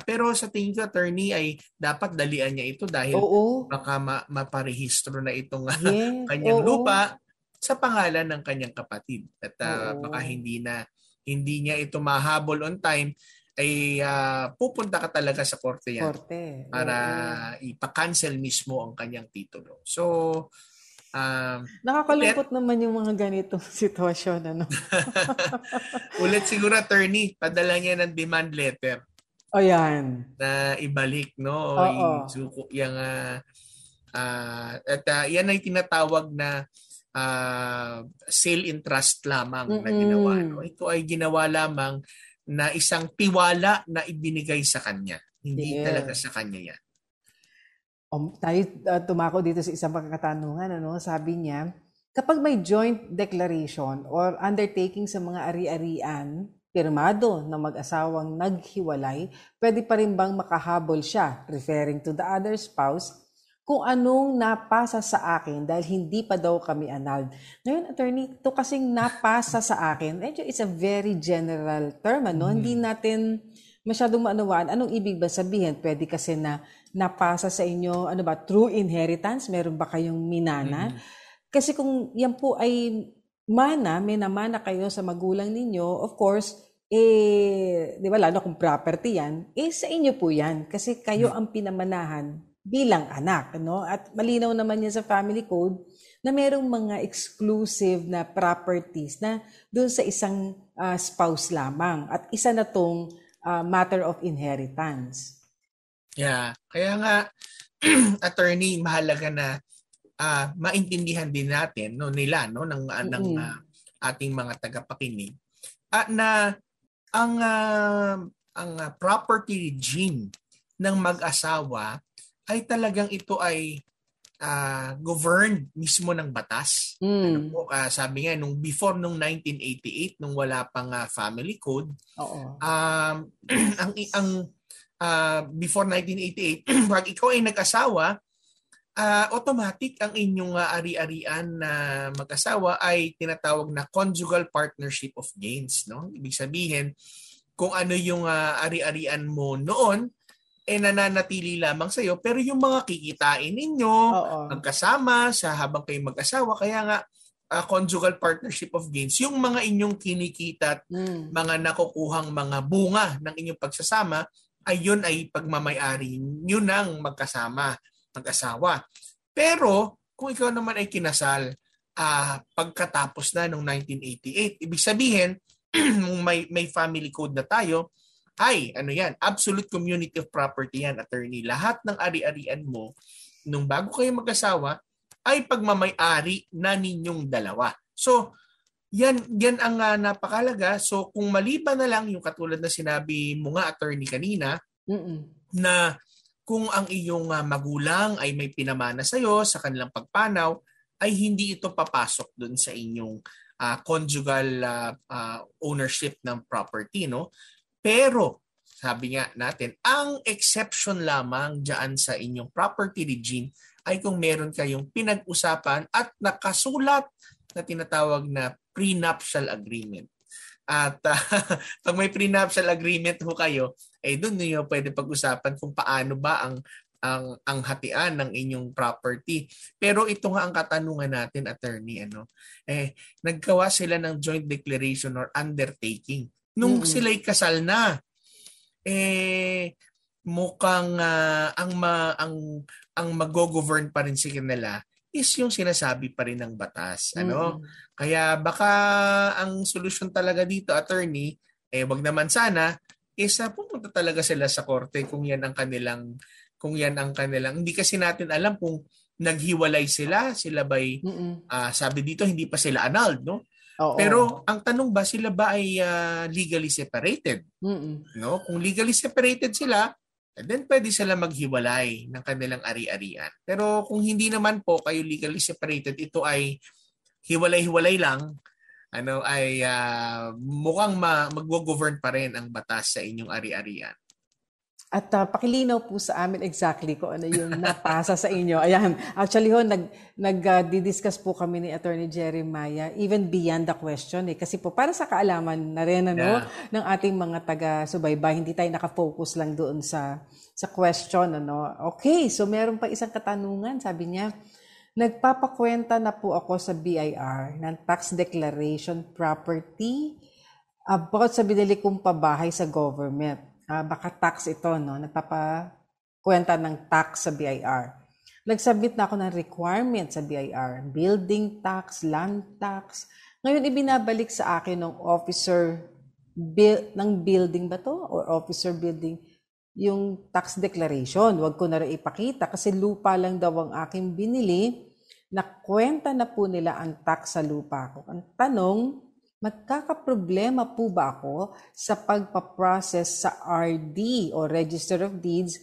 Pero sa tingin ko, attorney, ay dapat dalian niya ito dahil baka maparehistro na itong kanyang lupa sa pangalan ng kanyang kapatid. At baka hindi niya ito mahabol on time, ay pupunta ka talaga sa korte yan para ipa-cancel mismo ang kanyang titulo. So, nakakalungkot naman yung mga ganitong sitwasyon, ano? Ulit siguro, attorney, padala niya ng demand letter. Ayan. Na ibalik, no? Isuko yung at yan ay tinatawag na sale in trust lamang na ginawa. No? Ito ay ginawa lamang na isang tiwala na ibinigay sa kanya. Hindi talaga sa kanya yan. Tayo tumako dito sa isang pagkakatanungan, sabi niya, kapag may joint declaration or undertaking sa mga ari-arian, pirmado ng mag-asawang naghiwalay, pwede pa rin bang makahabol siya, referring to the other spouse, kung anong napasa sa akin dahil hindi pa daw kami annulled. Ngayon, attorney, ito kasing napasa sa akin, medyo it's a very general term, Hindi natin masyadong maunawaan anong ibig ba sabihin. Pwede kasi na napasa sa inyo, through inheritance, meron ba kayong minana? Kasi kung yan po ay may namana kayo sa magulang ninyo, of course, di ba, lalo kung property yan, sa inyo po yan. Kasi kayo ang pinamanahan bilang anak, At malinaw naman yan sa family code na merong mga exclusive na properties na doon sa isang spouse lamang. At isa na tong matter of inheritance. Yeah, kaya nga, attorney, mahalaga na maintindihan din natin nila ng ating mga tagapakinig na ang property regime ng mag-asawa ay talagang ito ay governed mismo ng batas. Sabi nga before nung 1988 nung wala pang family code. Before 1988 pag ikaw ay nag-asawa, automatic ang inyong ari-arian na mag-asawa ay tinatawag na conjugal partnership of gains, Ibig sabihin, kung ano yung ari-arian mo noon, nananatili lamang sa iyo, pero yung mga kikitain ninyo, magkasama sa habang kayo mag-asawa, kaya nga conjugal partnership of gains, yung mga inyong kinikita at mga nakukuhang mga bunga ng inyong pagsasama, ayun ay pagmamayari nyo ng mag-asawa. Pero kung ikaw naman ay kinasal pagkatapos na noong 1988, ibig sabihin may family code na tayo, ay yan, absolute community of property yan, attorney. Lahat ng ari-arian mo nung bago kayo mag-asawa ay pagmamay-ari na ninyong dalawa. So yan ang napakalaga. So kung maliban na lang yung katulad na sinabi mo nga, attorney, kanina, na kung ang iyong magulang ay may pinamana sa iyo sa kanilang pagpanaw, ay hindi ito papasok doon sa inyong conjugal ownership ng property, Pero, sabi nga natin, ang exception lamang dyan sa inyong property regime ay kung meron kayong pinag-usapan at nakasulat na tinatawag na prenuptial agreement. At pag may prenuptial agreement ho kayo, doon niyo pwede pag-usapan kung paano ba ang hatian ng inyong property. Pero ito nga ang katanungan natin, attorney, naggawa sila ng joint declaration or undertaking. Nung sila'y kasal na, mukhang ang mag-govern pa rin sa kanila is yung sinasabi pa rin ng batas. Kaya baka ang solusyon talaga dito, attorney, wag naman sana, pumunta talaga sila sa korte kung yan ang kanilang, hindi kasi natin alam kung naghiwalay sila ba'y, sabi dito, hindi pa sila annulled, Pero ang tanong ba, sila ba ay legally separated? Kung legally separated sila, then pwede sila maghiwalay ng kanilang ari-arian. Pero kung hindi naman po kayo legally separated, ito ay hiwalay-hiwalay lang, mukhang mag-govern pa rin ang batas sa inyong ari-arian. At pakilinaw po sa amin exactly kung ano yung napasa sa inyo. Ayan, actually nag-discuss po kami ni Attorney Jeremiah even beyond the question. Kasi po para sa kaalaman na rin ng ating mga taga-subaybay, hindi tayo nakafocus lang doon sa question. Okay, so meron pa isang katanungan. Sabi niya, nagpapakwenta na po ako sa BIR ng tax declaration property about sa binili kong pabahay sa government. Baka tax ito, nagpapakwenta ng tax sa BIR. Nagsubmit na ako ng requirement sa BIR, building tax, land tax. Ngayon, ibinabalik sa akin ng officer ng building ba to? Or officer building, yung tax declaration. Huwag ko na rin ipakita kasi lupa lang daw ang aking binili. Nakwenta na po nila ang tax sa lupa ko. Ang tanong, magkakaproblema po ba ako sa pagpaprocess sa RD o Register of Deeds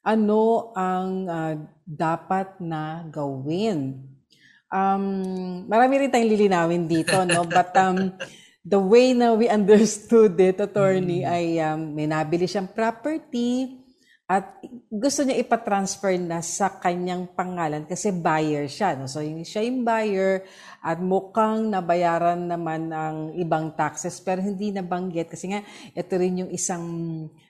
ano ang dapat na gawin. Marami rin tayong lilinawin dito, no? But the way na we understood it, attorney, ay may nabili siyang property at gusto niya ipatransfer na sa kanyang pangalan kasi buyer siya. No? So siya yung buyer at mukhang nabayaran naman ang ibang taxes pero hindi nabanggit kasi nga ito rin yung isang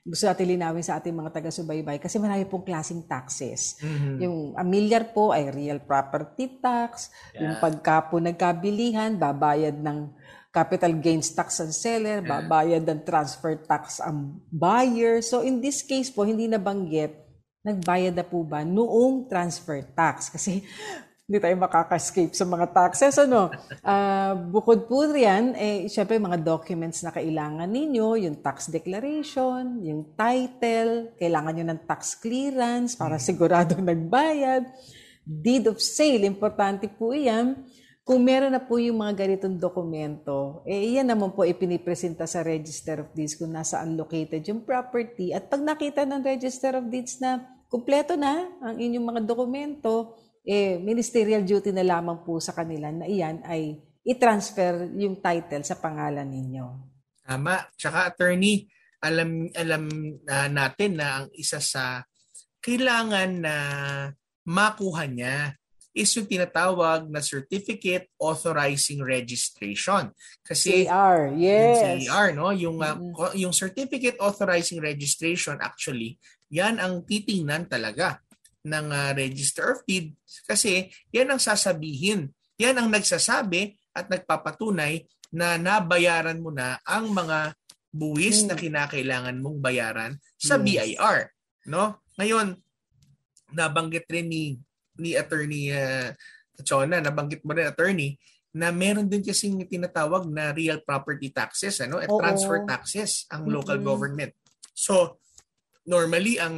gusto natin linawin sa ating mga taga-subaybay kasi marami pong klaseng taxes. Yung amilyar po ay real property tax, yung pagka po nagkabilihan, babayad ng capital gains tax ang seller, babayad ng transfer tax ang buyer. So in this case po, hindi nabanggit, nagbayad na po ba noong transfer tax? Kasi hindi tayo makaka-escape sa mga taxes. Bukod po riyan, syempre mga documents na kailangan ninyo, yung tax declaration, yung title, kailangan nyo ng tax clearance para sigurado nagbayad. Deed of sale, importante po iyan. Kung meron na po yung mga ganitong dokumento, iyan naman po ipinipresenta sa Register of Deeds kung nasaan located yung property. At pag nakita ng Register of Deeds na kumpleto na ang inyong mga dokumento, ministerial duty na lamang po sa kanila na iyan ay i-transfer yung title sa pangalan ninyo. Tama. Tsaka attorney, alam natin na ang isa sa kailangan na makuha niya is yung tinatawag na Certificate Authorizing Registration. Kasi CAR, yes. Yung CAR, no? Yung Certificate Authorizing Registration, actually, yan ang titingnan talaga ng Register of Deeds kasi yan ang sasabihin. Yan ang nagsasabi at nagpapatunay na nabayaran mo na ang mga buwis na kinakailangan mong bayaran sa BIR. No? Ngayon, nabanggit rin ni Attorney Chona, nabanggit mo rin, Attorney, na meron din kasing tinatawag na real property taxes at transfer taxes ang local government. So, normally, ang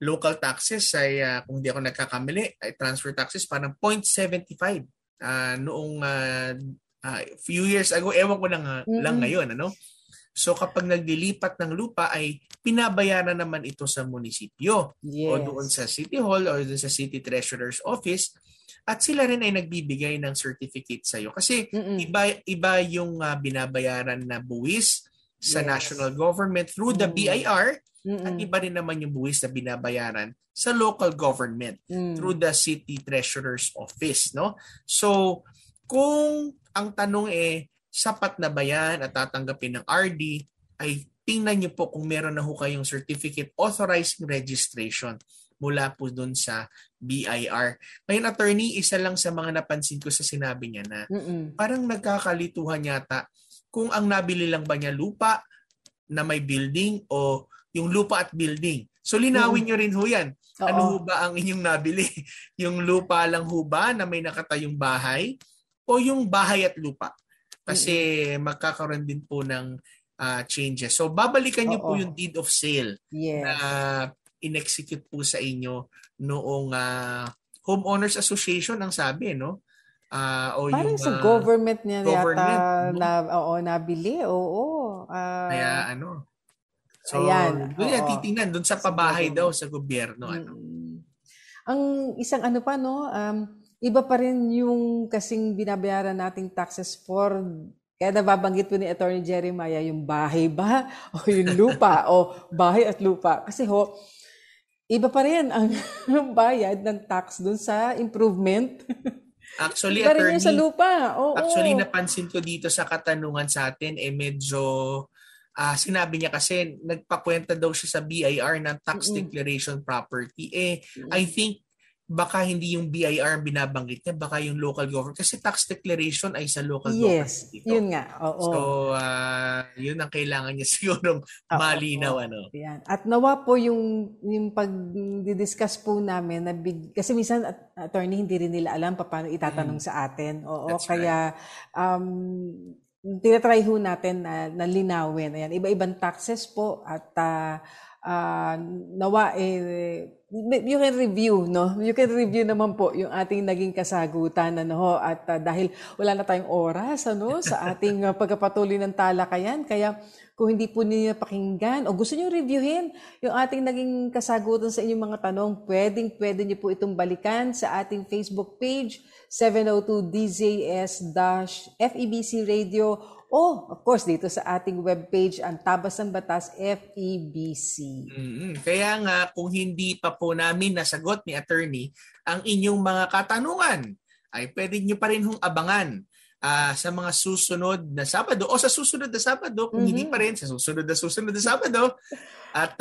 local taxes ay, kung di ako nagkakamali, ay transfer taxes parang 0.75 noong few years ago. Ewan ko lang ngayon. So kapag naglilipat ng lupa ay pinabayaran naman ito sa munisipyo o doon sa City Hall o doon sa City Treasurer's Office at sila rin ay nagbibigay ng certificate sa iyo. Kasi iba yung binabayaran na buwis sa national government through the BIR at iba rin naman yung buwis na binabayaran sa local government through the City Treasurer's Office. No? So kung ang tanong sapat na ba yan at tatanggapin ng RD, ay tingnan niyo po kung meron na ho kayong Certificate Authorizing Registration mula po dun sa BIR. Ngayon, attorney, isa lang sa mga napansin ko sa sinabi niya na parang nagkakalituhan yata kung ang nabili lang ba niya lupa na may building o yung lupa at building. So linawin niyo rin ho yan. Ano ho ba ang inyong nabili? Yung lupa lang ho ba na may nakatayong bahay o yung bahay at lupa? Kasi magkakaroon din po ng changes. So babalikan niyo po yung deed of sale na in-execute po sa inyo noong Homeowners Association ang sabi, no? O parang yung, sa government niya yata nabili. Kaya So, doon yan titingnan. Doon sa pabahay daw sa gobyerno. Ang isang iba pa rin yung kasing binabayaran nating taxes for, kaya nababanggit po ni Attorney Jeremiah, yung bahay ba o yung lupa o bahay at lupa. Kasi iba pa rin ang bayad ng tax dun sa improvement. Actually, iba Attorney, rin sa lupa. Actually, napansin ko dito sa katanungan sa atin, medyo sinabi niya kasi nagpakwenta daw siya sa BIR ng tax declaration property. I think baka hindi yung BIR ang binabanggit niya, baka yung local government. Kasi tax declaration ay sa local government. Yes, yun nga. So, yun ang kailangan niya siguro malinaw. Yan. At nawa po yung pag-discuss po namin, kasi minsan, attorney, hindi rin nila alam paano itatanong sa atin. Kaya, tinatry ho natin na linawin. Ayan, iba-ibang taxes po at nawa you can review, no? You can review naman po yung ating naging kasagutan at dahil wala na tayong oras sa ating pagpapatuloy ng talakayan, kaya Kung hindi po ninyo napakinggan o gusto nyo reviewin yung ating naging kasagutan sa inyong mga tanong, pwede nyo po itong balikan sa ating Facebook page, 702 DZAS-FEBC Radio, o of course dito sa ating webpage, ang Tabas ng Batas FEBC. Kaya nga kung hindi pa po namin nasagot ni Attorney ang inyong mga katanungan, ay pwede nyo pa rin hong abangan sa mga susunod na Sabado o sa susunod na Sabado, kung hindi pa rin sa susunod na Sabado. At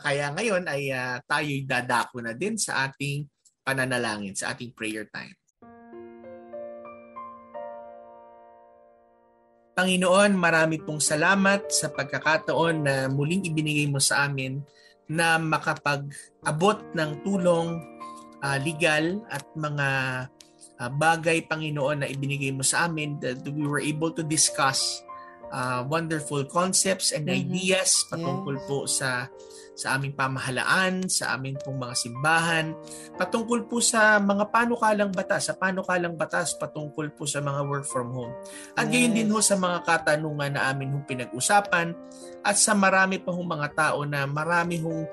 kaya ngayon ay tayo'y dadako na din sa ating pananalangin, sa ating prayer time. Panginoon, marami pong salamat sa pagkakataon na muling ibinigay mo sa amin na makapag-abot ng tulong legal at mga bagay, Panginoon, na ibinigay mo sa amin, that we were able to discuss wonderful concepts and ideas patungkol po sa aming pamahalaan, sa aming pong mga simbahan, patungkol po sa mga panukalang batas patungkol po sa mga work from home. At gayon din ho sa mga katanungan na amin hong pinag-usapan at sa marami pa hong mga tao na marami hong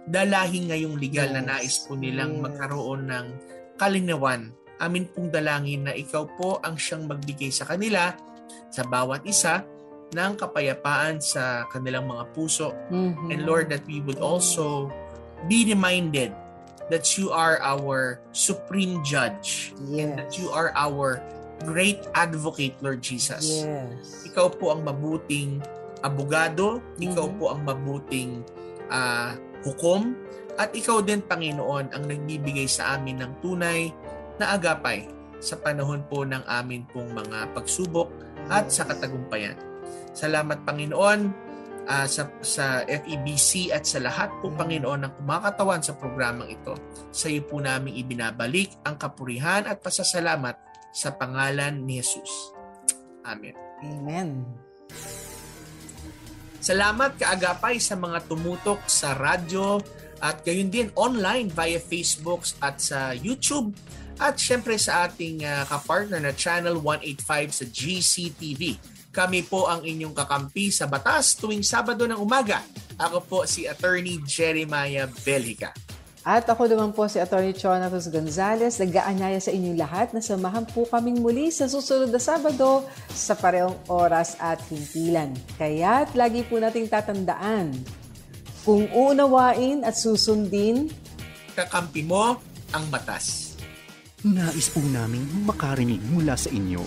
dalahin ngayong legal na nais po nilang magkaroon ng kalinawan. Amin pong dalangin na ikaw po ang siyang magbigay sa kanila, sa bawat isa, ng kapayapaan sa kanilang mga puso. And Lord, that we would also be reminded that you are our supreme judge, and that you are our great advocate, Lord Jesus. Ikaw po ang mabuting abogado, ikaw po ang mabuting hukom, at ikaw din, Panginoon, ang nagbibigay sa amin ng tunay na agapay sa panahon po ng amin pong mga pagsubok at sa katagumpayan. Salamat, Panginoon, sa FEBC at sa lahat po, Panginoon, ng kumakatawan sa programang ito. Sa iyo po namin ibinabalik ang kapurihan at pasasalamat sa pangalan ni Jesus. Amen. Amen. Salamat, kaagapay, sa mga tumutok sa radyo at gayon din online via Facebook at sa YouTube, at syempre sa ating kapartner na Channel 185 sa GCTV. Kami po ang inyong kakampi sa batas tuwing Sabado ng umaga. Ako po si Attorney Jeremiah Belhica. At ako naman po si Attorney Chona Cruz Gonzalez. Nag-aanyaya sa inyong lahat na samahan po kaming muli sa susunod na Sabado sa parehong oras at himpilan. Kaya't lagi po nating tatandaan, kung uunawain at susundin, kakampi mo ang batas. Nais po namin makarinig mula sa inyo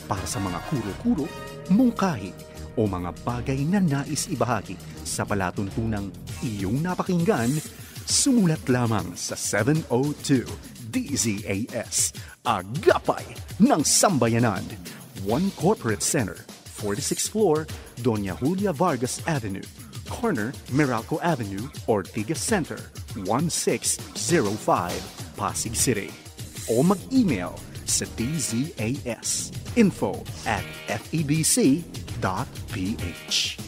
para sa mga kuro-kuro, mungkahi o mga bagay na nais ibahagi sa palatuntunang iyong napakinggan. Sumulat lamang sa 702 DZAS, Agapay ng Sambayanan, 1 Corporate Center, 46th floor, Doña Julia Vargas Avenue, corner Meralco Avenue, Ortigas Center, 1605, Pasig City. O mag-email sa dzas info@febc.ph.